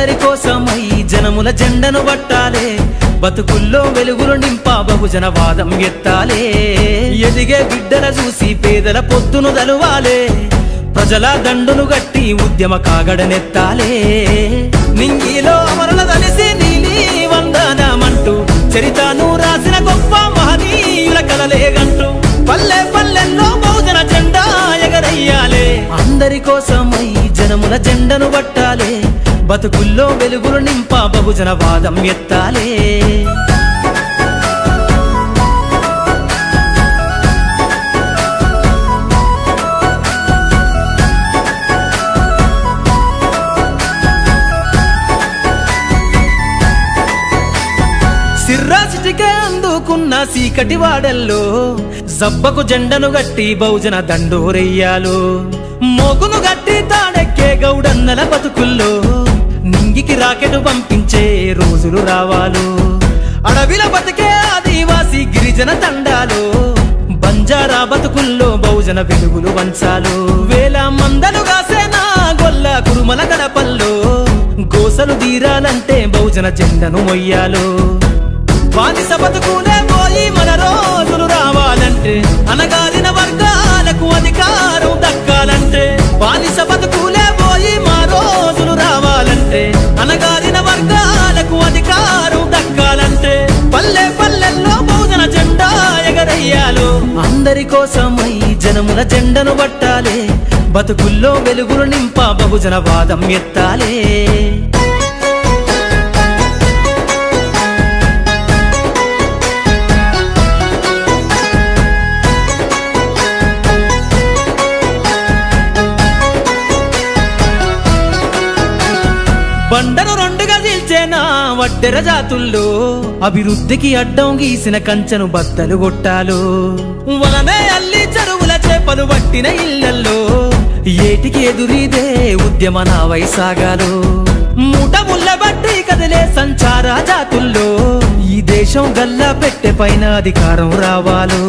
అందరి కోసమై జనముల జెండను పట్టాలే, బతుకుల్లో వెలుగులు నింపా బహుజన వాదం ఎత్తాలే. ఎదిగే బిడ్డల చూసి పేదల పొద్దును దలువాలే, ప్రజల దండును గట్టి ఉద్యమ కాగడనెత్తాలే. నింగిలో అమరుల తలిసి నీలి వందనమంటూ చరితను రాసిన గొప్ప మహనీయుల కలలేగంటూ పల్లె పల్లెల్లో బహుజన జెండా ఎగరయ్యాలే. అందరి కోసమై జనముల జెండను పట్టాలే, బతుకుల్లో వెలుగులు నింపా బహుజన వాదం ఎత్తాలే. సిర్రాసిటికే అందుకున్న సీకటి వాడల్లో జబ్బకు జెండను గట్టి బహుజన దండోరెయ్యాలు. మోగును గట్టి తాడెక్కే గౌడన్నల బతుకుల్లో నింగికి రాకెట్ పంపించే రోజులు రావాలు. అడవిల బతికే ఆదివాసి గిరిజన తండాలు బంజారా బతుకుల్లో బహుజన వెలుగులు వంచాలు. వేల మందలు గాసేనా గొల్ల కురుమల గడపల్లో గోసలు తీరాలంటే బహుజన జెండను మొయ్యాలు. బానిస బతుకులే పోయి మన రోజులు రావాలంటే, అనగారిన వర్గాలకు అధికారం దక్కాలంటే. బానిస బతుకులే పోయి మా రోజులు రావాలంటే, అనగారిన వర్గాలకు అధికారం దక్కాలంటే. పల్లె పల్లెల్లో బహుజన జెండా ఎగరయ్యాలు. అందరి కోసమై జనముల జెండను పట్టాలే, బతుకుల్లో వెలుగులు నింపా బహుజన వాదం ఎత్తాలే. బండను రెండుగా చీల్చేనా వడ్డెర జాతుల్లో అభివృద్ధికి అడ్డం గీసిన కంచెను బద్దలు కొట్టాలు. వలనే అల్లి చెరువుల చేపలు పట్టిన ఇళ్లల్లో ఏటికి ఎదురీదే ఉద్యమ నావై సాగాలు. మూట ముళ్ళ బట్టి కదిలే సంచార జాతుల్లో ఈ దేశం గల్లా పెట్టె పైన అధికారం రావాలు.